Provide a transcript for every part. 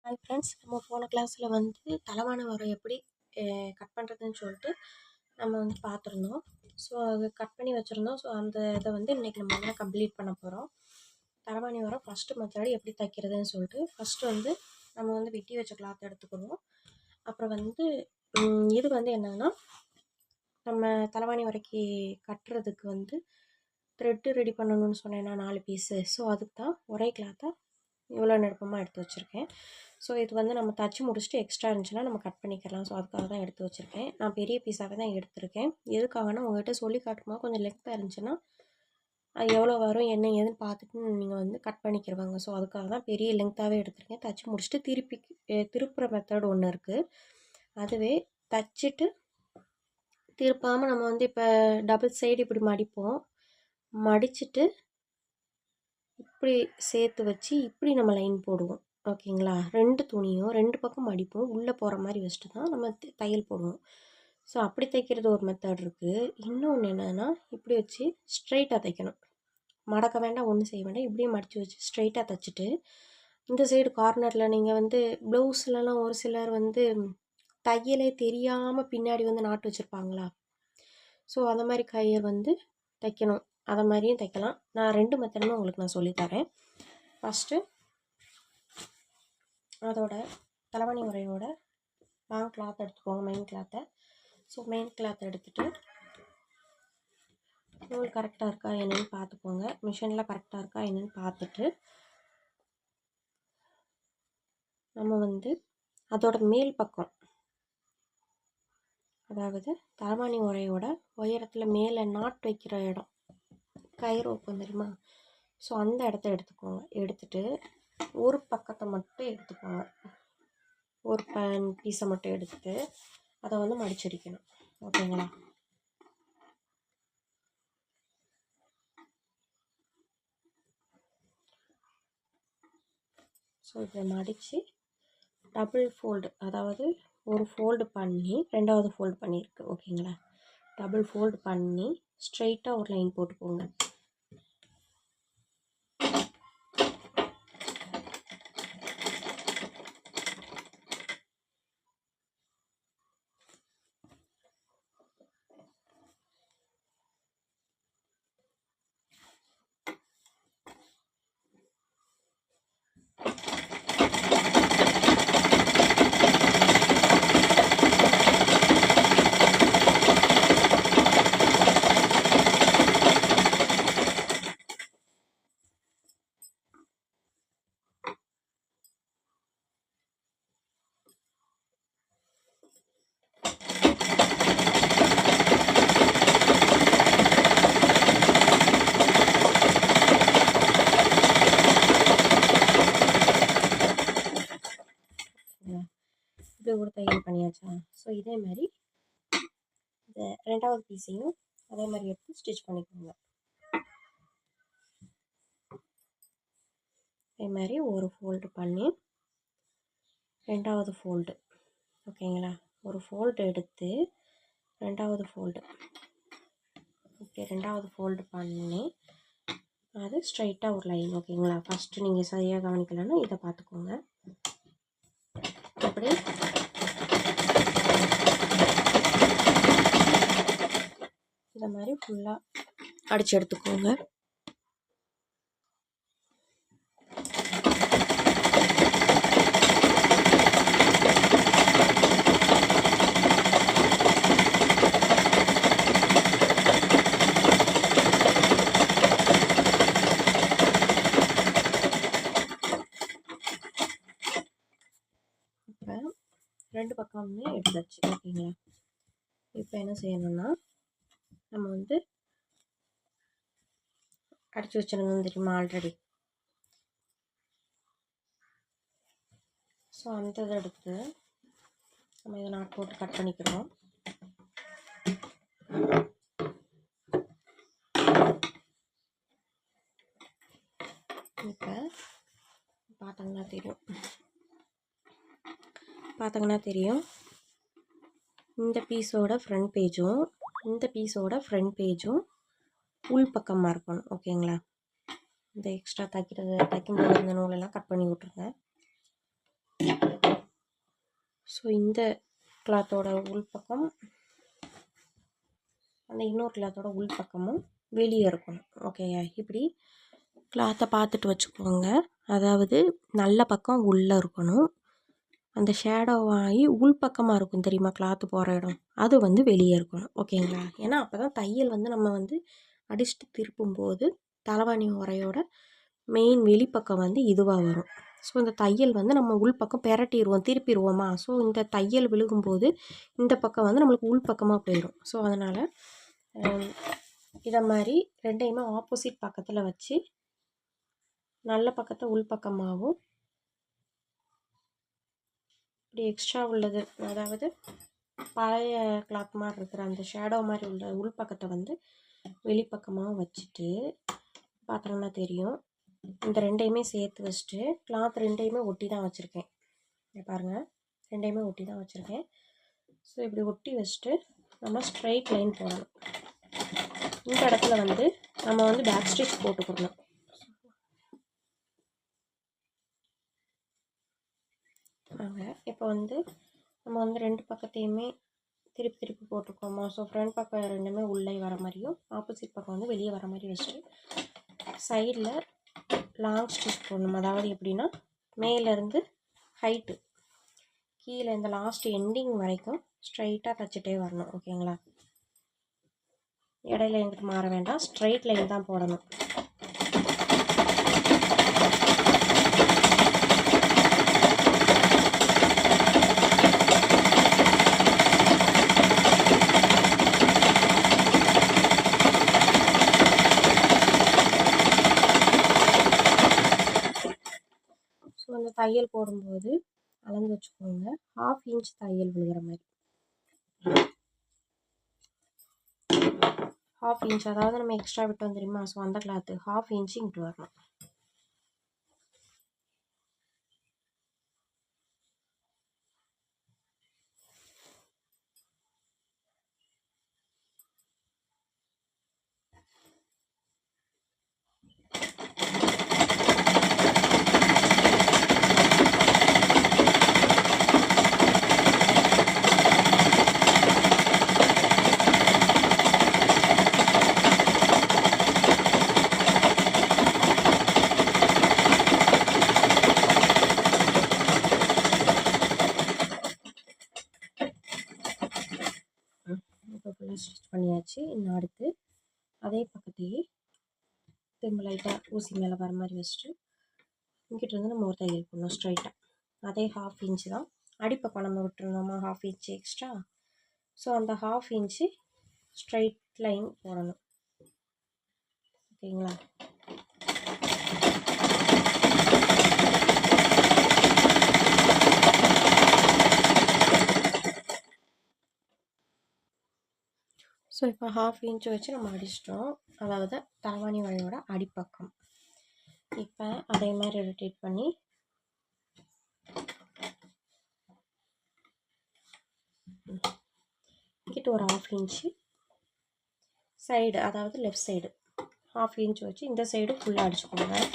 Hi friends, நம்ம போன கிளாஸில் வந்து தலவாணி உரம் எப்படி கட் பண்ணுறதுன்னு சொல்லிட்டு நம்ம வந்து பார்த்துருந்தோம். ஸோ அது கட் பண்ணி வச்சுருந்தோம். ஸோ அந்த இதை வந்து இன்றைக்கி நம்ம வந்து கம்ப்ளீட் பண்ண போகிறோம். தலவாணி உரம் ஃபஸ்ட்டு மெத்தடு எப்படி தைக்கிறதுன்னு சொல்லிட்டு ஃபஸ்ட்டு வந்து நம்ம வந்து வெட்டி வச்ச கிளாத் எடுத்துக்கணும். அப்புறம் வந்து இது வந்து என்னென்னா, நம்ம தலவாணி உரைக்கு கட்டுறதுக்கு வந்து த்ரெட்டு ரெடி பண்ணணும்னு சொன்னேன்னா 4 பீஸு. ஸோ அதுக்கு தான் ஒரே கிளாத்தை இவ்வளோ நெருக்கமாக எடுத்து வச்சுருக்கேன். ஸோ இது வந்து நம்ம தச்சு முடிச்சுட்டு எக்ஸ்ட்ரா இருந்துச்சுன்னா நம்ம கட் பண்ணிக்கலாம். ஸோ அதுக்காக தான் எடுத்து வச்சுருக்கேன். நான் பெரிய பீஸாகவே தான் எடுத்திருக்கேன். எதுக்காகனா உங்கள்கிட்ட சொல்லி காட்டும்போது கொஞ்சம் லென்த்தாக இருந்துச்சுன்னா அது எவ்வளோ வரும் என்ன ஏதுன்னு பார்த்துட்டு நீங்கள் வந்து கட் பண்ணிக்கிடுவாங்க. ஸோ அதுக்காக தான் பெரிய லென்த்தாகவே எடுத்திருக்கேன். தச்சு முடிச்சுட்டு திருப்புற மெத்தட் ஒன்று இருக்குது. அதுவே தச்சுட்டு திருப்பாமல் நம்ம வந்து இப்போ டபுள் சைடு இப்படி மடிப்போம். மடிச்சுட்டு இப்படி சேர்த்து வச்சு இப்படி நம்ம லைன் போடுவோம். ஓகேங்களா? 2 துணியும் 2 பக்கம் மடிப்போம். உள்ளே போகிற மாதிரி வச்சுட்டு தான் நம்ம தையல் போடுவோம். ஸோ அப்படி தைக்கிறது ஒரு மெத்தட் இருக்குது. இன்னொன்று என்னென்னா, இப்படி வச்சு ஸ்ட்ரைட்டாக தைக்கணும். மடக்க வேண்டாம், ஒன்றும் செய்ய வேண்டாம். இப்படியே மடித்து வச்சு ஸ்ட்ரைட்டாக தைச்சிட்டு இந்த சைடு கார்னரில் நீங்கள் வந்து ப்ளவுஸ்லலாம் ஒரு சிலர் வந்து தையலே தெரியாமல் பின்னாடி வந்து நாட்டு வச்சுருப்பாங்களா? ஸோ அந்த மாதிரி கையை வந்து தைக்கணும். அதை மாதிரியும் தைக்கலாம். நான் 2 மெத்தடுமே உங்களுக்கு நான் சொல்லித்தரேன். ஃபஸ்ட்டு அதோட தலவாணி உரையோட லாங் கிளாத் எடுத்துக்கோங்க, மெயின் கிளாத்தை. ஸோ மெயின் கிளாத் எடுத்துகிட்டு நூல் கரெக்டாக இருக்கா என்னென்னு பார்த்துக்கோங்க. மிஷினில் கரெக்டாக இருக்கா என்னென்னு பார்த்துட்டு நம்ம வந்து அதோட மேல் பக்கம், அதாவது தலவாணி உரையோட உயரத்தில் மேலே நாட் வைக்கிற இடம், கயிறு வைப்போம் தெரியுமா? ஸோ அந்த இடத்த எடுத்துக்கோங்க. எடுத்துகிட்டு ஒரு பக்கத்தை மட்டும் எடுத்துக்கோங்க. ஒரு பீஸை மட்டும் எடுத்துகிட்டு அதை வந்து மடிச்சடிக்கணும். ஓகேங்களா? ஸோ இதை மடித்து டபுள் ஃபோல்டு, அதாவது ஒரு ஃபோல்டு பண்ணி 2வது ஃபோல்டு பண்ணியிருக்கு. ஓகேங்களா? டபுள் ஃபோல்டு பண்ணி ஸ்ட்ரைட்டாக ஒரு லைன் போட்டுக்கோங்க. இப்படி ஒரு தையல் பண்ணியாச்சா? ஸோ இதே மாதிரி இந்த 2வது பீஸையும் அதே மாதிரி எடுத்து ஸ்டிச் பண்ணிக்கோங்க. இதே மாதிரி ஒரு ஃபோல்டு பண்ணி 2வது ஃபோல்டு, ஓகேங்களா? ஒரு ஃபோல்டு எடுத்து 2வது ஃபோல்டு, ஓகே, 2வது ஃபோல்டு பண்ணி அது ஸ்ட்ரைட்டாக ஒரு லைன். ஓகேங்களா? ஃபஸ்ட்டு நீங்கள் சரியாக கவனிக்கலைன்னா இதை பார்த்துக்கோங்க. அப்படி இந்த மாதிரி ஃபுல்லாக அடித்து எடுத்துக்கோங்க. இப்போ 2 பக்கமுமே எடுத்தாச்சு. ஓகேங்களா? இப்போ என்ன செய்யணும்னா, நம்ம வந்து அடித்து வச்சிருந்தோம் தெரியுமா ஆல்ரெடி? ஸோ அந்த இதை எடுத்து நம்ம இதை நாட் போட்டு கட் பண்ணிக்கிறோம். இப்போ பார்த்தீங்கன்னா தெரியும் இந்த பீஸோட ஃப்ரண்ட் பேஜும் இந்த பீஸோட ஃப்ரண்ட் பேஜும் உள் பக்கமாக இருக்கணும். ஓகேங்களா? இந்த எக்ஸ்ட்ரா தைக்கும்போது இந்த நூலெல்லாம் கட் பண்ணி விட்ருங்க. ஸோ இந்த கிளாத்தோட உள்பக்கம் அந்த இன்னொரு கிளாத்தோட உள்பக்கமும் வெளியே இருக்கணும். ஓகேயா? இப்படி கிளாத்தை பார்த்துட்டு வச்சுக்கோங்க. அதாவது நல்ல பக்கம் உள்ளே இருக்கணும், அந்த ஷேடோ ஆகி உள்பக்கமாக இருக்கும் தெரியுமா கிளாத்து போகிற இடம், அது வந்து வெளியே இருக்கணும். ஓகேங்களா? ஏன்னா அப்போ தான் தையல் வந்து நம்ம வந்து அடிச்சுட்டு திருப்பும்போது தலைவாணி உரையோட மெயின் வெளிப்பக்கம் வந்து இதுவாக வரும். ஸோ இந்த தையல் வந்து நம்ம உள்பக்கம் பெரட்டிடுவோம், திருப்பிடுவோமா. ஸோ இந்த தையல் விழுகும்போது இந்த பக்கம் வந்து நம்மளுக்கு உள்பக்கமாக போயிடும். ஸோ அதனால் இதை மாதிரி ரெண்டையுமே ஆப்போசிட் பக்கத்தில் வச்சு நல்ல பக்கத்தை உள்பக்கமாகவும் இப்படி எக்ஸ்ட்ரா உள்ளது, அதாவது பழைய கிளாத் மாதிரி இருக்கிற அந்த ஷேடோ மாதிரி உள்ள உள்பக்கத்தை வந்து வெளிப்பக்கமாக வச்சுட்டு பார்த்தோம்னா தெரியும். இந்த ரெண்டையுமே சேர்த்து வச்சுட்டு கிளாத் ரெண்டையுமே ஒட்டி தான் வச்சுருக்கேன். பாருங்கள், ரெண்டையுமே ஒட்டி தான் வச்சுருக்கேன். ஸோ இப்படி ஒட்டி வச்சுட்டு நம்ம ஸ்ட்ரைட் லைன் போடணும். இந்த இடத்துல வந்து நம்ம வந்து பேக் ஸ்டிச் போட்டுக்கணும். இப்போ வந்து நம்ம வந்து ரெண்டு பக்கத்தையுமே திருப்பி திருப்பி போட்டிருக்கோமா. ஸோ ஃப்ரண்ட் பக்கம் ரெண்டுமே உள்ளே வர மாதிரியும் ஆப்போசிட் பக்கம் வந்து வெளியே வர மாதிரி வச்சுட்டு சைடில் லாங் ஸ்டிச் போடணும். அதாவது எப்படின்னா மேலேருந்து ஹைட்டு கீழே இந்த லாஸ்ட் எண்டிங் வரைக்கும் ஸ்ட்ரைட்டாக தைச்சிட்டே வரணும். ஓகேங்களா? இடையில எங்கிட்ட மாற வேண்டாம், ஸ்ட்ரைட் லைன் தான் போடணும். ஸோ அந்த தையல் போடும்போது அளந்து வச்சுக்கோங்க, 1/2 இன்ச் தையல் விழுகிற மாதிரி. 1/2 இன்ச், அதாவது நம்ம எக்ஸ்ட்ரா விட்டோம் தெரியுமா. ஸோ அந்த கிளாத்து 1/2 இன்ச்சு இங்கிட்டு வரணும். இப்போ ஃபுல்லாக ஸ்டிச் பண்ணியாச்சு. இன்னும் அடுத்து அதே பக்கத்தையே திரும்ப லைட்டாக ஊசி மேலே வர மாதிரி வச்சுட்டு இங்கிட்ட இருந்து நம்ம ஒரு தையல் போடணும் ஸ்ட்ரைட்டாக. அதே 1/2 இன்ச்சு தான் அடிப்பக்கம் நம்ம விட்டுருந்தோமா, 1/2 இன்ச்சு எக்ஸ்ட்ரா. ஸோ அந்த 1/2 இன்ச்சு ஸ்ட்ரைட் லைன் போடணும். ஓகேங்களா? ஸோ இப்போ 1/2 இன்ச்சு வச்சு நம்ம அடிச்சிட்டோம், அதாவது தலைவாணி வளையோட அடிப்பக்கம். இப்போ அதே மாதிரி ரொட்டேட் பண்ணி இங்கிட்ட ஒரு 1/2 இன்ச்சு சைடு, அதாவது லெஃப்ட் சைடு 1/2 இன்ச் வச்சு இந்த சைடு ஃபுல்லாக அடிச்சுக்கோங்க.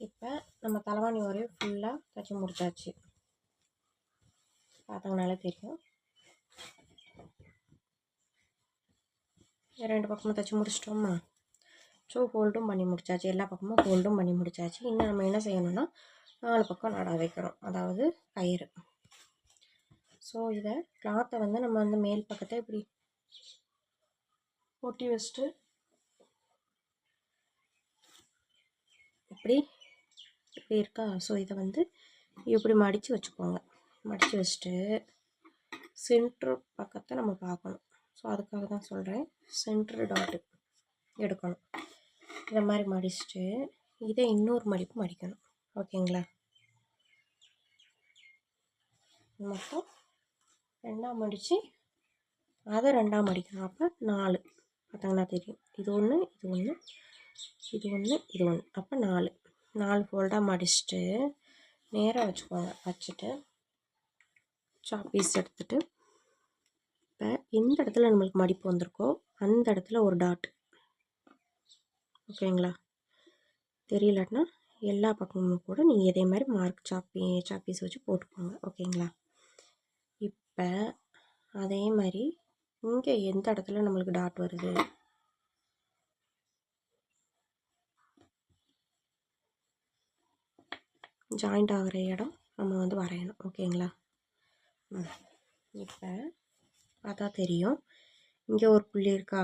இப்போ நம்ம தலைவாணி வரையும் ஃபுல்லாக தைச்சி முடிச்சாச்சு. பார்த்தோம்னாலே தெரியும். ரெண்டு பக்கமும் தைச்சி முடிச்சிட்டோமா. ஸோ ஹோல்டும் பண்ணி முடிச்சாச்சு, எல்லா பக்கமும் ஹோல்டும் பண்ணி முடிச்சாச்சு. இன்னும் நம்ம என்ன செய்யணும்னா 4 பக்கம் நட வைக்கிறோம், அதாவது கயிறு. ஸோ இதை கிளாத்தை வந்து நம்ம வந்து மேல் பக்கத்தை இப்படி ஒட்டி வச்சுட்டு இப்படி இப்படி இருக்கா. ஸோ இதை வந்து இப்படி மடித்து வச்சுக்கோங்க. மடித்து வச்சுட்டு சென்ட்ரு பக்கத்தை நம்ம பார்க்கணும். ஸோ அதுக்காக தான் சொல்கிறேன், சென்ட்ரு டாட்டு எடுக்கணும். இதை மாதிரி மடிச்சுட்டு இதை இன்னொரு மடிப்பு மடிக்கணும். ஓகேங்களா? மொத்தம் 2 மடித்து அதை 2 மடிக்கணும். அப்போ 4 பார்த்தீங்கன்னா தெரியும். இது ஒன்று, இது ஒன்று, இது ஒன்று, இது ஒன்று. அப்போ 4 ஃபோல்டாக மடிச்சுட்டு நேராக வச்சுக்கோங்க. வச்சுட்டு சாக் பீஸ் எடுத்துகிட்டு இப்போ எந்த இடத்துல நம்மளுக்கு மடிப்பு வந்திருக்கோ அந்த இடத்துல ஒரு டாட். ஓகேங்களா? தெரியலன்னா எல்லா பக்கமும் கூட நீங்கள் இதே மாதிரி மார்க் சாக் பீஸ் வச்சு போட்டுக்கோங்க. ஓகேங்களா? இப்போ அதே மாதிரி இங்கே எந்த இடத்துல நம்மளுக்கு டாட் வருது ஜாயிண்ட் ஆகிற இடம் நம்ம வந்து வரையணும். ஓகேங்களா? இப்போ பார்த்தா தெரியும். இங்கே ஒரு புள்ளி இருக்கா?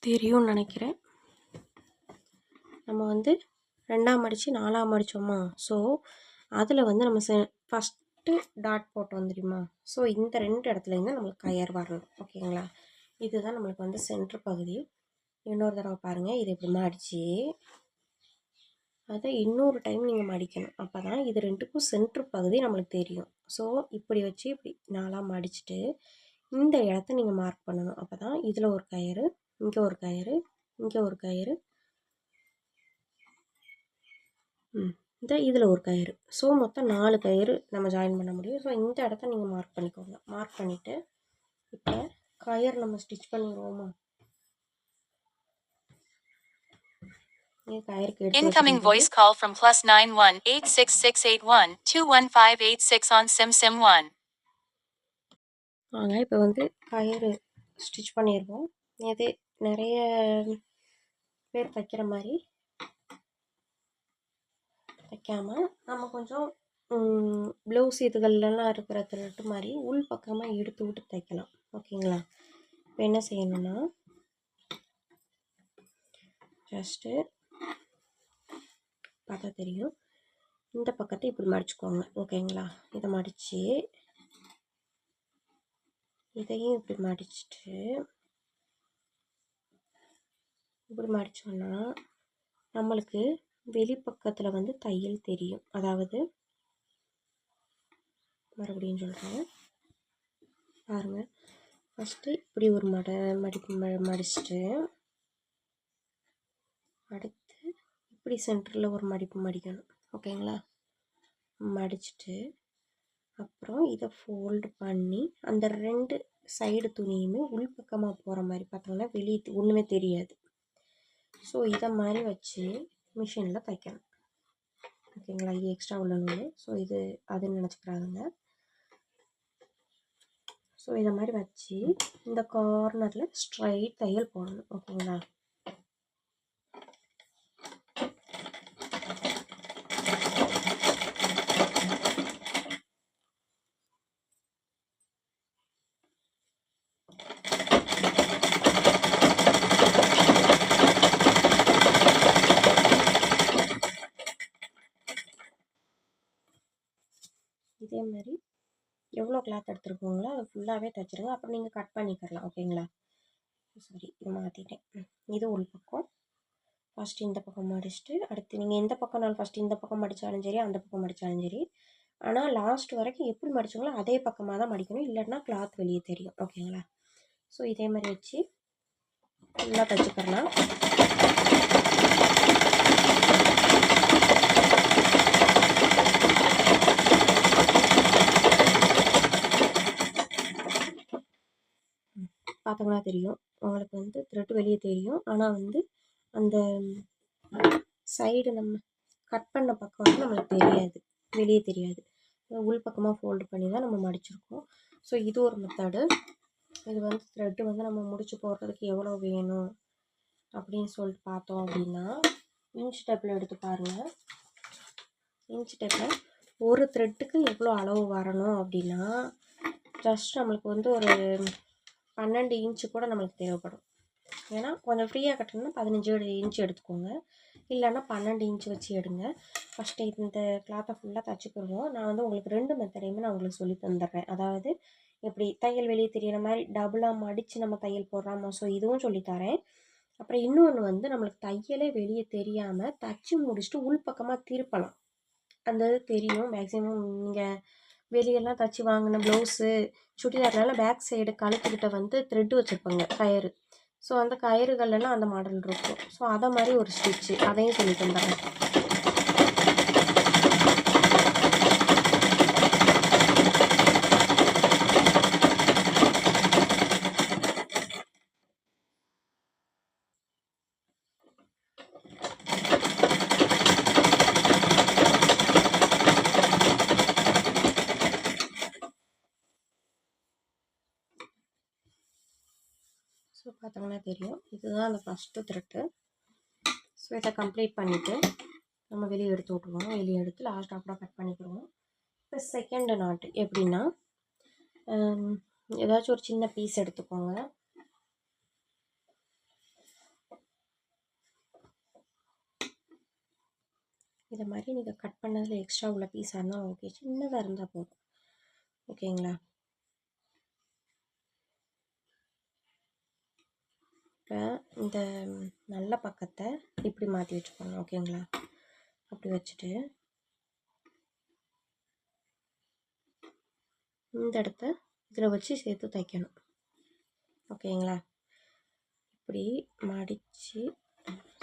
தெரியும்னு நினைக்கிறேன். நம்ம வந்து 2 மடித்து 4 மடித்தோமா? ஸோ அதில் வந்து நம்ம ஃபஸ்ட்டு டாட் போட்டோம் தெரியுமா? ஸோ இந்த 2 இடத்துலேருந்து நம்மளுக்கு கயர் வரணும். ஓகேங்களா? இதுதான் நம்மளுக்கு வந்து சென்ட்ரு பகுதி. இன்னொரு தடவை பாருங்கள். இது இப்படி மடித்து அதை இன்னொரு டைம் நீங்கள் மடிக்கணும். அப்போ தான் இது 2க்கும் சென்ட்ரு பகுதி நம்மளுக்கு தெரியும். ஸோ இப்படி வச்சு இப்படி 4 மடிச்சுட்டு இந்த இடத்த நீங்கள் மார்க் பண்ணணும். அப்போ தான் இதில் ஒரு கயிறு, இங்கே ஒரு கயிறு, இங்கே ஒரு கயிறு, இதில் ஒரு கயிறு. ஸோ மொத்தம் 4 கயிறு நம்ம ஜாயின் பண்ண முடியும். ஸோ இந்த இடத்த நீங்கள் மார்க் பண்ணிக்கோங்க. மார்க் பண்ணிவிட்டு இப்போ கயிறு நம்ம stitch பண்ணிடுவோமா? Incoming voice call from +91 86681 21586 on SIM1. வாங்க இப்போ வந்து கயிறு ஸ்டிச் பண்ணிடுவோம். இது நிறைய பேர் தைக்கிற மாதிரி தைக்காமல் நம்ம கொஞ்சம் ப்ளவுஸ் இதுகள்லாம் இருக்கிற த்ரெட்டு மாதிரி உள் பக்கமாக எடுத்து விட்டு தைக்கலாம். ஓகேங்களா? இப்போ என்ன செய்யணும்னா ஜஸ்ட்டு பார்த்தா தெரியும். இந்த பக்கத்தை இப்படி மடிச்சுக்கோங்க. ஓகேங்களா? இதை மடித்து இதையும் இப்படி மடிச்சுட்டு இப்படி மடித்தோன்னா நம்மளுக்கு வெளிப்பக்கத்தில் வந்து தையல் தெரியும். அதாவது மறுபடியும் சொல்கிறேன் பாருங்கள். ஃபஸ்ட்டு இப்படி ஒரு மடிச்சுட்டு அடுத்து இப்படி சென்டரில் ஒரு மடிப்பு மடிக்கணும். ஓகேங்களா? மடிச்சுட்டு அப்புறம் இதை ஃபோல்டு பண்ணி அந்த 2 சைடு துணியுமே உள்பக்கமாக போகிற மாதிரி பார்த்தோம்னா வெளியே ஒன்றுமே தெரியாது. ஸோ இதை மாதிரி வச்சு மிஷினில் தைக்கணும். ஓகேங்களா? இது எக்ஸ்ட்ரா உள்ள நூல். ஸோ இது அதுன்னு நினச்சிக்கிறாங்க. ஸோ இதை மாதிரி வச்சு இந்த கார்னரில் ஸ்ட்ரைட் தையல் போடணும். ஓகேங்களா? இதே மாதிரி எவ்வளோ கிளாத் எடுத்துருக்கோங்களோ அதை ஃபுல்லாகவே தைச்சிருங்க. அப்புறம் நீங்கள் கட் பண்ணிக்கலாம். ஓகேங்களா? சாரி, இது மாற்றிட்டேன். இது உள் பக்கம். ஃபஸ்ட்டு இந்த பக்கம் மடிச்சுட்டு அடுத்து நீங்கள் எந்த பக்கம்னாலும் ஃபஸ்ட்டு இந்த பக்கம் மடித்தாலும் சரி, அந்த பக்கம் மடித்தாலும் சரி, ஆனால் லாஸ்ட் வரைக்கும் எப்படி மடிச்சோங்களோ அதே பக்கமாக தான் மடிக்கணும். இல்லைன்னா கிளாத் வெளியே தெரியும். ஓகேங்களா? ஸோ இதே மாதிரி வச்சு ஃபுல்லாக தைச்சிக்கலாம். பார்த்தோம்னா தெரியும். உங்களுக்கு வந்து த்ரெட் வெளியே தெரியும். ஆனால் வந்து அந்த சைடு நம்ம கட் பண்ண பக்கம் வந்து நம்மளுக்கு தெரியாது, வெளியே தெரியாது. உள் பக்கமாக ஃபோல்டு பண்ணி தான் நம்ம மடிச்சிருக்கோம். ஸோ இது ஒரு மெத்தடு. இது வந்து த்ரெட்டு வந்து நம்ம முடிச்சு போடுறதுக்கு எவ்வளோ வேணும் அப்படின்னு சொல்லிட்டு பார்த்தோம் அப்படின்னா இன்ச் டேப்பில் எடுத்து பாருங்கள். இன்ச் டேப்பில் ஒரு த்ரெட்டுக்கு எவ்வளோ அளவு வரணும் அப்படின்னா ஜஸ்ட் நம்மளுக்கு வந்து ஒரு 12 இன்ச்சு கூட நம்மளுக்கு தேவைப்படும். ஏன்னா கொஞ்சம் ஃப்ரீயாக கட்டணும்னா 15 இன்ச்சு எடுத்துக்கோங்க, இல்லைன்னா 12 இன்ச்சு வச்சு எடுங்க. ஃபஸ்ட்டு இந்த கிளாத்தை ஃபுல்லாக தச்சுக்கிடுவோம். நான் வந்து உங்களுக்கு 2 மெத்தடையுமே நான் உங்களுக்கு சொல்லி தந்துடுறேன். அதாவது எப்படி தையல் வெளியே தெரியிற மாதிரி டபுளாக மடித்து நம்ம தையல் போடுறாமோ, ஸோ இதுவும் சொல்லித்தரேன். அப்புறம் இன்னொன்று வந்து நம்மளுக்கு தையலே வெளியே தெரியாமல் தச்சு முடிச்சுட்டு உள்பக்கமாக திருப்பலாம். அந்த இது தெரியும். மேக்ஸிமம் நீங்கள் வெளியெல்லாம் தச்சு வாங்கின ப்ளவுஸு சுடிதார்னால பேக் சைடு கழுத்துக்கிட்ட வந்து த்ரெட்டு வச்சுருப்பாங்க கயிறு. ஸோ அந்த கயிறுகள்லாம் அந்த மாடல் இருக்கும். ஸோ அதை மாதிரி ஒரு ஸ்டிச்சு அதையும் சொல்லி தந்துடுறேன். ஸோ பார்த்தோங்கன்னா தெரியும், இதுதான் அந்த ஃபஸ்ட்டு த்ரெட்டு. ஸோ இதை கம்ப்ளீட் பண்ணிவிட்டு நம்ம வெளியே எடுத்து விட்ருவோம். வெளியே எடுத்து லாஸ்ட்டாக கூட கட் பண்ணிக்கிடுவோம். இப்போ செகண்ட் நாட்டு எப்படின்னா, ஏதாச்சும் ஒரு சின்ன பீஸ் எடுத்துக்கோங்க. இதை மாதிரி நீங்கள் கட் பண்ணதில் எக்ஸ்ட்ரா உள்ள பீஸாக இருந்தால் ஓகே, சின்னதாக இருந்தால் போதும். ஓகேங்களா? இப்போ இந்த நல்ல பக்கத்தை இப்படி மாற்றி வச்சுக்கோங்க. ஓகேங்களா? அப்படி வச்சுட்டு இந்த இடத்த இதில் வச்சு சேர்த்து தைக்கணும். ஓகேங்களா? இப்படி மடித்து,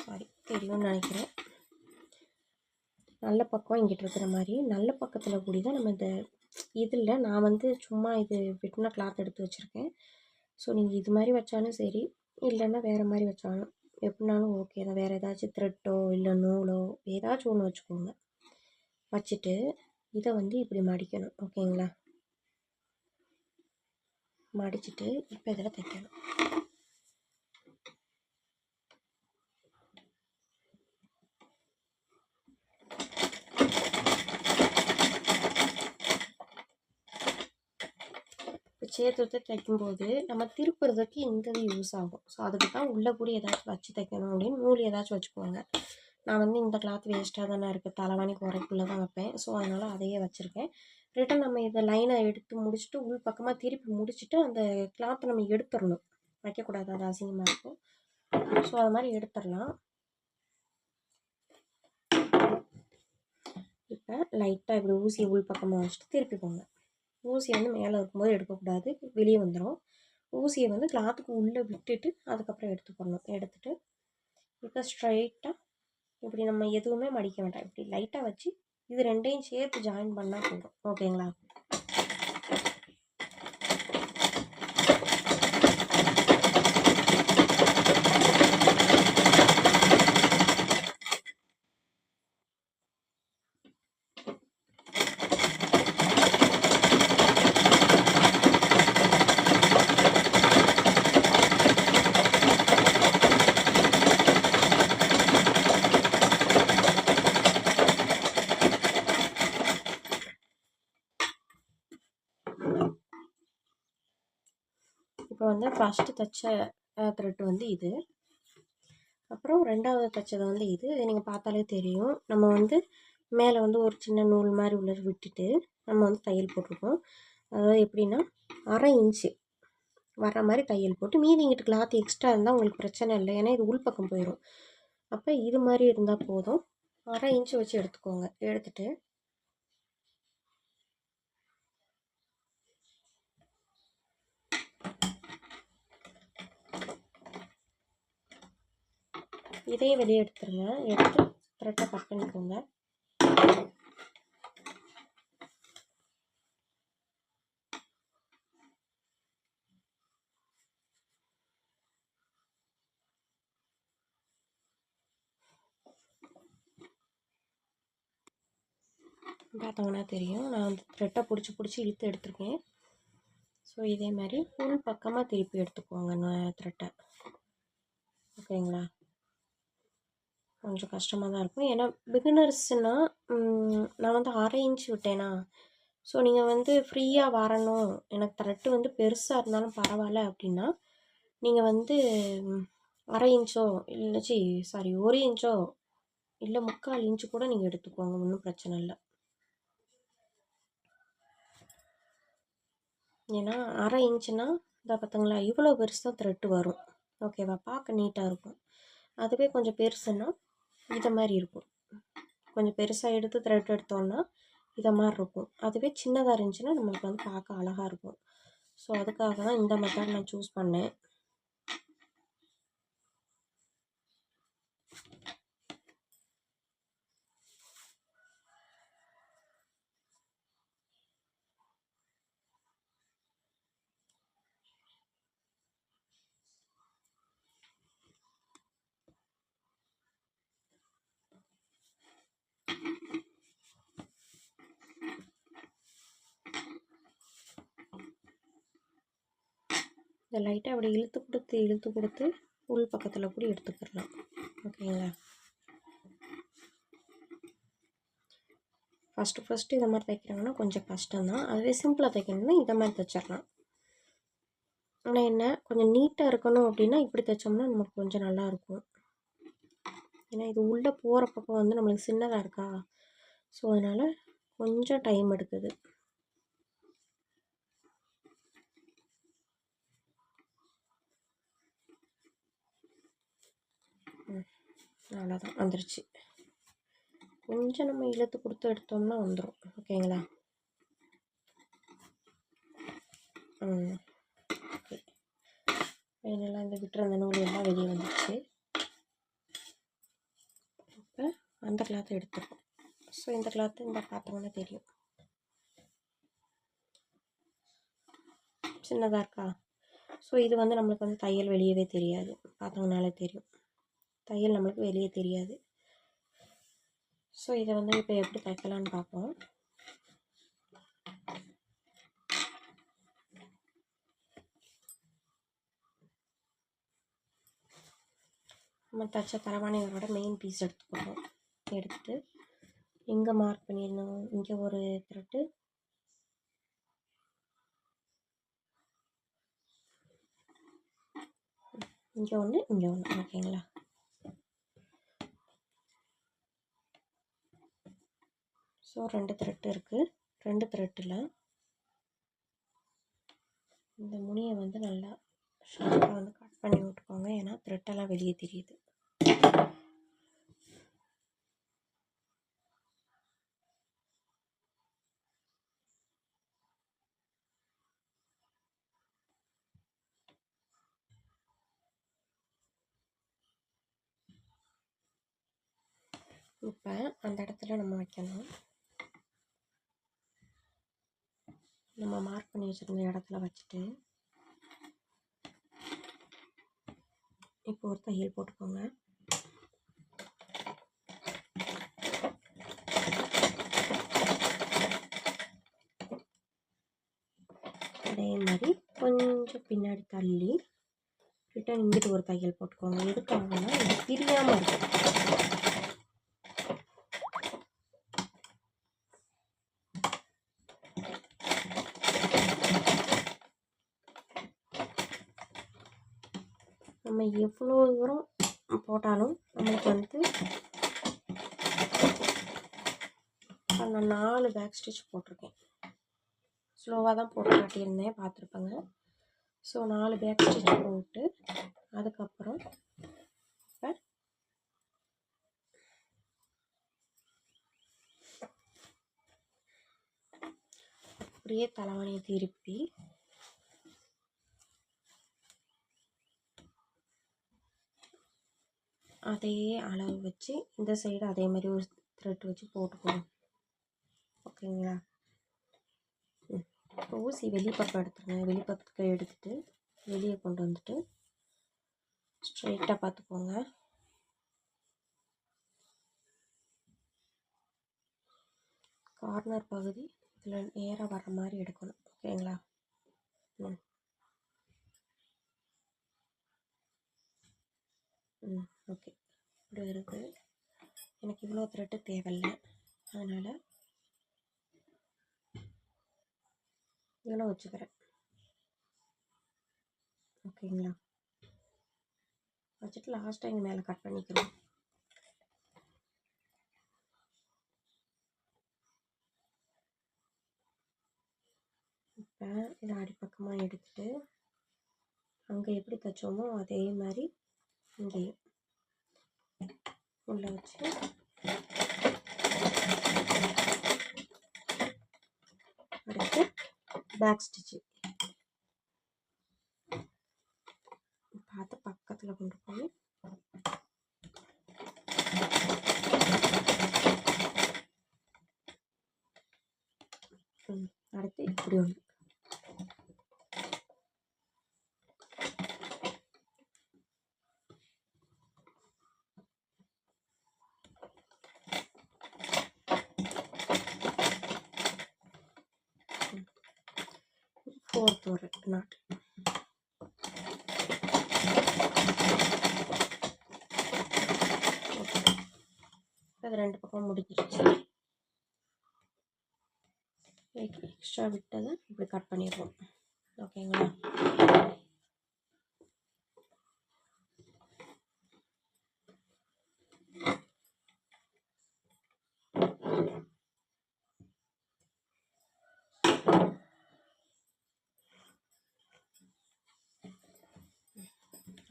சாரி தெரியும்னு நினைக்கிறேன், நல்ல பக்கம் இங்கிட்டு இருக்கிற மாதிரி நல்ல பக்கத்தில் கூடி தான் நம்ம இந்த இதில் நான் வந்து சும்மா இது வெட்டின கிளாத் எடுத்து வச்சுருக்கேன். ஸோ நீங்கள் இது மாதிரி வச்சாலும் சரி, இல்லைன்னா வேறு மாதிரி வச்சாலும் எப்படினாலும் ஓகே தான். வேறு ஏதாச்சும் த்ரெட்டோ இல்லை நூலோ ஏதாச்சும் ஒன்று வச்சுக்கோங்க. வச்சுட்டு இதை வந்து இப்படி மடிக்கணும். ஓகேங்களா? மடிச்சுட்டு இப்போ இதில் தைக்கணும். சேர்த்து தைக்கும்போது நம்ம திருப்புறதுக்கு இந்த இது யூஸ் ஆகும். ஸோ அதுக்கு தான் உள்ளே கூட ஏதாச்சும் வச்சு தைக்கணும் அப்படின்னு நூல் ஏதாச்சும் வச்சுக்குவாங்க. நான் வந்து இந்த கிளாத் வேஸ்ட்டாக தானே இருக்குது, தலைவாணி குறைக்குள்ளே தான் வைப்பேன். ஸோ அதனால் அதையே வச்சுருக்கேன். ரிட்டன் நம்ம இதை லைனை எடுத்து முடிச்சுட்டு உள் பக்கமாக திருப்பி முடிச்சுட்டு அந்த கிளாத்தை நம்ம எடுத்துடணும். வைக்கக்கூடாது, அது அசிங்கமாக இருக்கும். ஸோ அது மாதிரி எடுத்துடலாம். இப்போ லைட்டாக இப்படி ஊசியை உள் பக்கமாக வச்சுட்டு திருப்பிக்கோங்க. ஊசியை வந்து மேலே இருக்கும்போது எடுக்கக்கூடாது, வெளியே வந்துடும். ஊசியை வந்து கிளாத்துக்கு உள்ளே விட்டுட்டு அதுக்கப்புறம் எடுத்துக்கணும். எடுத்துகிட்டு இப்போ ஸ்ட்ரைட்டாக இப்படி நம்ம எதுவுமே மடிக்க வேண்டாம், இப்படி லைட்டாக வச்சு இது ரெண்டையும் சேர்த்து ஜாயின் பண்ணால் போதும். ஓகேங்களா? இப்போ வந்து ஃபஸ்ட்டு தைச்ச த்ரெட் வந்து இது, அப்புறம் ரெண்டாவது தைச்சது வந்து இது. நீங்கள் பார்த்தாலே தெரியும், நம்ம வந்து மேலே வந்து ஒரு சின்ன நூல் மாதிரி உள்ள விட்டுட்டு நம்ம வந்து தையல் போட்டிருக்கோம். அதாவது எப்படின்னா 1/2 இன்ச்சு வர்ற மாதிரி தையல் போட்டு, மீதி இங்கிட்டு கிளாத் எக்ஸ்ட்ரா இருந்தால் உங்களுக்கு பிரச்சனை இல்லை, ஏன்னா இது உள்பக்கம் போயிடும். அப்போ இது மாதிரி இருந்தால் போதும். 1/2 இன்ச்சு வச்சு எடுத்துக்கோங்க. எடுத்துகிட்டு இதையும் வெளியே எடுத்துருங்க. எடுத்து த்ரெட்டை கட் பண்ணிக்கோங்க. பார்த்தோங்கன்னா தெரியும், நான் வந்து த்ரெட்டை பிடிச்சி இழுத்து எடுத்துருக்கேன். ஸோ இதே மாதிரி உள் பக்கமாக திருப்பி எடுத்துக்கோங்க த்ரெட்டை. ஓகேங்களா? கொஞ்சம் கஷ்டமாக தான் இருக்கும், ஏன்னா பிகினர்ஸ்னால் நான் வந்து 1/2 இன்ச் விட்டேனா. ஸோ நீங்கள் வந்து ஃப்ரீயாக வரணும், எனக்கு த்ரெட்டு வந்து பெருசாக இருந்தாலும் பரவாயில்ல அப்படின்னா நீங்கள் வந்து 1/2 இன்ச்சோ இல்லை சாரி 1 இன்ச்சோ இல்லை 3/4 இன்ச்சு கூட நீங்கள் எடுத்துக்கோங்க, ஒன்றும் பிரச்சனை இல்லை. ஏன்னா 1/2 இன்ச்சுனா இதை பார்த்துங்களா, இவ்வளோ பெருசு தான் த்ரெட்டு வரும். ஓகேவா, பார்க்க நீட்டாக இருக்கும். அதுவே கொஞ்சம் பெருசுன்னா இதை மாதிரி இருக்கும். கொஞ்சம் பெருசாக எடுத்து த்ரெட் எடுத்தோன்னா இதை மாதிரி இருக்கும். அதுவே சின்னதாக இருந்துச்சுன்னா நம்மளுக்கு வந்து பார்க்க அழகாக இருக்கும். ஸோ அதுக்காக தான் இந்த மெத்தட் நான் சூஸ் பண்ணேன். இந்த லைட்டாக அப்படி இழுத்து கொடுத்து உள் பக்கத்தில் கூட எடுத்துக்கிடலாம். ஓகேங்களா, ஃபஸ்ட்டு இதை மாதிரி தைக்கிறாங்கன்னா கொஞ்சம் கஷ்டம்தான். அதுவே சிம்பிளாக தைக்கணும்னா இதை மாதிரி தைச்சிடலாம். ஆனால் என்ன, கொஞ்சம் நீட்டாக இருக்கணும் அப்படின்னா இப்படி தைச்சோம்னா நமக்கு கொஞ்சம் நல்லாயிருக்கும். ஏன்னா இது உள்ளே போகிற பக்கம் வந்து நம்மளுக்கு சின்னதாக இருக்கா, ஸோ அதனால் கொஞ்சம் டைம் எடுக்குது. அவ்வளோதான், வந்துருச்சு. கொஞ்சம் நம்ம இழுத்து கொடுத்து எடுத்தோம்னா வந்துடும். ஓகேங்களா, ஓகே. ஃபைனலாக இந்த விட்டுற அந்த நூல் எல்லாம் வெளியே வந்துடுச்சு. இப்போ அந்த கிளாத்தை எடுத்துருக்கோம். ஸோ இந்த கிளாத்து இந்த பார்த்தோம்னா தெரியும் சின்னதாக இருக்கா. ஸோ இது வந்து நம்மளுக்கு வந்து தையல் வெளியவே தெரியாது, பார்த்தோம்னாலே தெரியும் தையல் நம்மளுக்கு வெளியே தெரியாது. ஸோ இதை வந்து இப்போ எப்படி தைக்கலான்னு பார்ப்போம். நம்ம தைச்ச தலைவாணியோட மெயின் பீஸ் எடுத்துக்கிறோம். எடுத்துட்டு எங்கே மார்க் பண்ணிடணும், இங்கே ஒரு த்ரெட்டு, இங்கே ஒன்று, இங்கே ஒன்று. ஓகேங்களா, ஸோ 2 த்ரெட்டு இருக்குது. 2 த்ரெட்டில் இந்த முனியை வந்து நல்லா ஷார்ப்பாக வந்து கட் பண்ணி விட்டுக்கோங்க. ஏன்னா த்ரெட்டெல்லாம் வெளியே தெரியுது. இப்போ அந்த இடத்துல நம்ம வைக்கணும். நம்ம மார்க் பண்ணி வச்சுருந்த இடத்துல வச்சுட்டு இப்போ ஒரு தையல் போட்டுக்கோங்க. அதே மாதிரி கொஞ்சம் பின்னாடி தள்ளி ரிட்டன் இங்கிட்டு ஒரு தையல் போட்டுக்கோங்க. எதுக்காகனா இது பிரியாமல் இருக்கும். நம்ம எவ்வளோ தூரம் போட்டாலும் நம்மளுக்கு வந்து நான் 4 பேக் ஸ்டிச் போட்டிருக்கேன். ஸ்லோவாக தான் போட்டு காட்டியிருந்தேன், பார்த்துருப்பேங்க. ஸோ 4 பேக் ஸ்டிச் போட்டு அதுக்கப்புறம் இப்போ அப்படியே தலைவாணியை திருப்பி அதே அளவு வச்சு இந்த சைடு அதே மாதிரி ஒரு த்ரெட் வச்சு போட்டுக்கணும். ஓகேங்களா, இப்போ ஊசி வெளிப்பக்கம் எடுத்துருங்க. வெளிப்பக்கத்துக்கு எடுத்துகிட்டு வெளியே கொண்டு வந்துட்டு ஸ்ட்ரைட்டாக பார்த்துக்கோங்க. கார்னர் பகுதி இதில் நேராக வர்ற மாதிரி எடுக்கணும். ஓகேங்களா, ஓகே. இப்படி இருக்குது. எனக்கு இவ்வளோ த்ரெட்டு தேவையில்லை, அதனால் இவ்வளோ வச்சுக்கிறேன். ஓகேங்களா, வச்சுட்டு லாஸ்ட்டாக இங்கே மேலே கட் பண்ணிக்கிறோம். இப்போ இதை அடிப்பக்கமாக எடுத்துட்டு அங்கே எப்படி தைச்சோமோ அதே மாதிரி இங்கேயும் உள்ளே வச்சு அடுத்து பேக் ஸ்டிச்சு பார்த்து பக்கத்தில் கொண்டு போய் அடுத்து இப்படி ஒன்று ஃபோர்த் ஒரு நாட் அது ரெண்டு பக்கம் முடிஞ்சிருச்சு. எக்ஸ்ட்ரா விட்டதை இப்படி கட் பண்ணிடுவோம். ஓகேங்களா?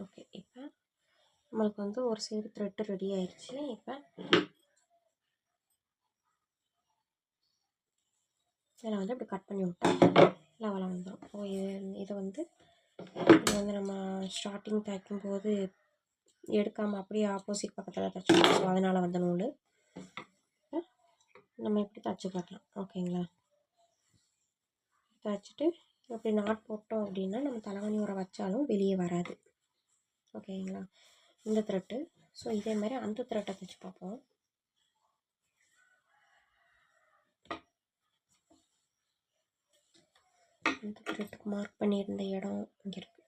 ஓகே, இப்போ நம்மளுக்கு வந்து ஒரு சைடு த்ரெட்டு ரெடி ஆயிடுச்சு. இப்போ இதில் வந்து இப்படி கட் பண்ணி விட்டா லெவலாக வந்துடும். ஸோ இது வந்து நம்ம ஸ்டார்டிங் தைக்கும் போது எடுக்காமல் அப்படியே ஆப்போசிட் பக்கத்தில் தைச்சோம். ஸோ அதனால் வந்த நூல் நம்ம இப்படி தைச்சி பார்க்கலாம். ஓகேங்களா? தைச்சிட்டு இப்படி நாட் போட்டோம் அப்படின்னா நம்ம தலைவணி உரை வச்சாலும் வெளியே வராது. ஓகேங்களா? இந்த த்ரெட்டு. ஸோ இதே மாதிரி அந்த த்ரெட்டை தைச்சி பார்ப்போம். இந்த த்ரெட்டுக்கு மார்க் பண்ணியிருந்த இடம் இங்கே இருக்குது.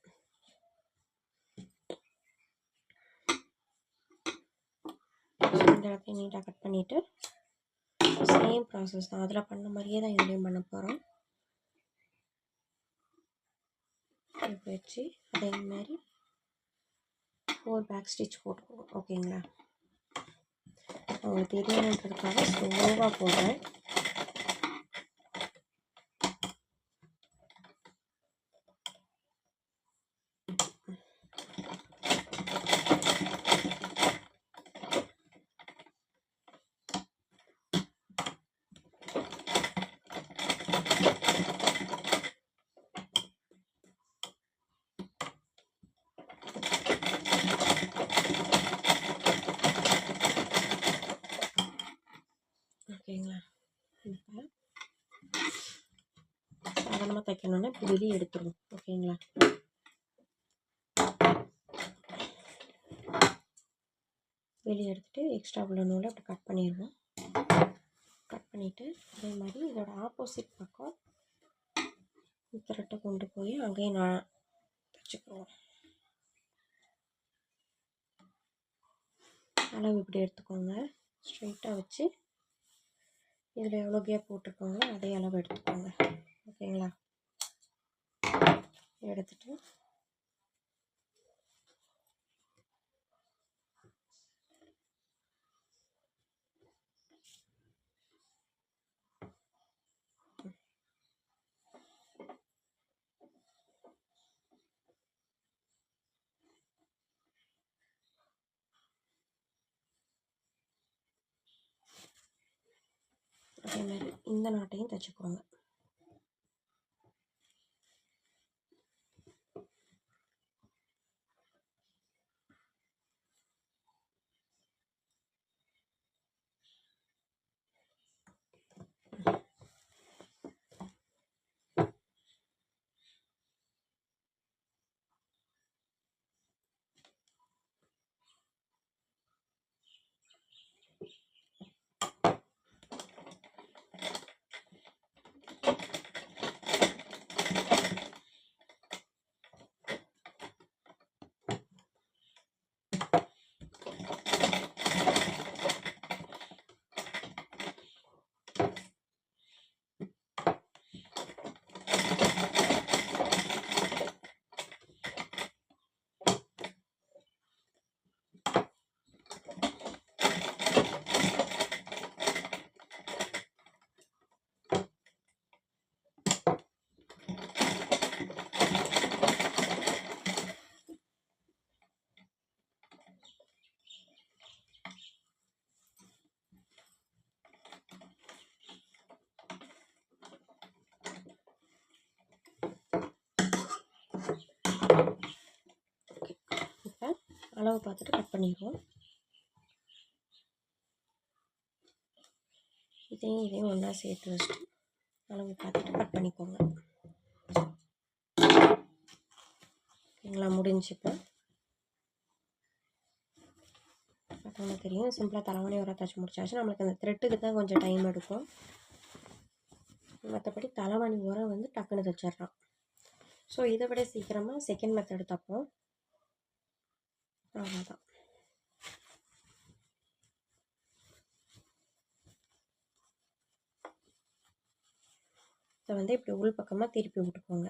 இந்த இடத்தையும் நீட்டாக கட் பண்ணிவிட்டு சேம் ப்ராசஸ் தான், அதில் பண்ண மாதிரியே தான் இதுலேயும் பண்ண போகிறோம். இப்படி வச்சு அதே மாதிரி 4 பேக் ஸ்டிச் போட்டுக்குவோம். ஓகேங்களா? உங்களுக்கு தெரியணுன்றதுக்காக ஸ்லோவாக போடுறேன். ஓகேங்களா? இப்போ சாதாரணமாக தைக்கணுன்னா இப்படி வெளியே எடுத்துருவோம். ஓகேங்களா? வெளியே எடுத்துகிட்டு எக்ஸ்ட்ரா உள்ள நூலை அப்படி கட் பண்ணிடுவோம். கட் பண்ணிவிட்டு அதே மாதிரி இதோட ஆப்போசிட் பக்கம் த்ரெட்டை கொண்டு போய் அங்கேயும் நான் தைச்சிக்குவோம். அளவு இப்படி எடுத்துக்கோங்க. ஸ்ட்ரைட்டாக வச்சு இதில் எவ்வளோ கேப் போட்டிருக்கோங்களோ அதே அளவு எடுத்துக்கோங்க. ஓகேங்களா? எடுத்துட்டு அதே மாதிரி இந்த நாட்டையும் தைச்சிக்கோங்க. அளவு பார்த்துட்டு கட் பண்ணிடுவோம். இதையும் ஒன்றா சேர்த்து வச்சுட்டு அளவு பார்த்துட்டு கட் பண்ணிக்கோங்க. ஓகேங்களா, முடிஞ்சு. இப்போ பார்த்தோம்னா தெரியும், சிம்பிளாக தலைவாணி வர தச்சு முடிச்சாச்சு. நம்மளுக்கு அந்த த்ரெட்டுக்கு தான் கொஞ்சம் டைம் எடுக்கும், மற்றபடி தலைவாணி உரம் வந்து டக்குன்னு தைச்சிட்றோம். ஸோ இதை விட சீக்கிரமாக செகண்ட் மெத்தட் தைப்போம். அவ்வளோதான். இதை வந்து இப்படி உள் பக்கமாக திருப்பி விட்டுக்கோங்க.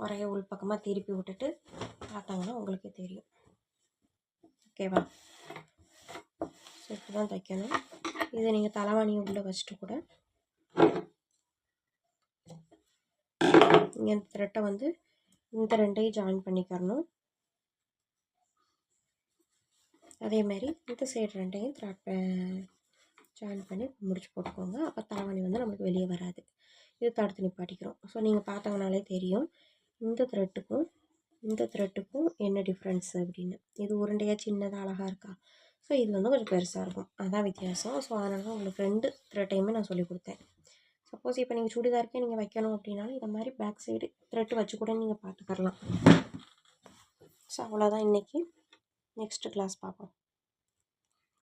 ஒரே உள் பக்கமாக திருப்பி விட்டுட்டு பார்த்தாங்கன்னா உங்களுக்கே தெரியும். ஓகேவா? ஸோ இப்படி தான் தைக்கணும். இதை நீங்கள் தலைவாணி உள்ளே வச்சுட்டு கூட இங்கே இந்த த்ரெட்டை வந்து இந்த ரெண்டையும் ஜாயின் பண்ணிக்கிறணும். அதேமாதிரி இந்த சைடு ரெண்டையும் ஜாயின் பண்ணி முடிச்சு போட்டுக்கோங்க. அப்போ தலைவாணி வந்து நம்மளுக்கு வெளியே வராது. இது தடுத்து நிப்பாட்டிக்கிறோம். ஸோ நீங்கள் பார்த்தாங்கனாலே தெரியும் இந்த த்ரெட்டுக்கும் என்ன டிஃப்ரென்ஸ் அப்படின்னு. இது உருண்டையாக சின்னதாக அழகாக இருக்கா? ஸோ இது வந்து கொஞ்சம் பெருசாக இருக்கும், அதான் வித்தியாசம். ஸோ அதனால தான் உங்களுக்கு 2 த்ரெட்டையுமே நான் சொல்லி கொடுத்தேன். சப்போஸ் இப்போ நீங்கள் சுடிதாருக்கே நீங்கள் வைக்கணும் அப்படின்னாலும் இந்த மாதிரி பேக் சைடு த்ரெட்டு வச்சு கூட நீங்கள் பார்த்துக்கலாம். ஸோ அவ்வளோதான் இன்றைக்கி. நெக்ஸ்ட்டு கிளாஸ் பார்ப்போம்.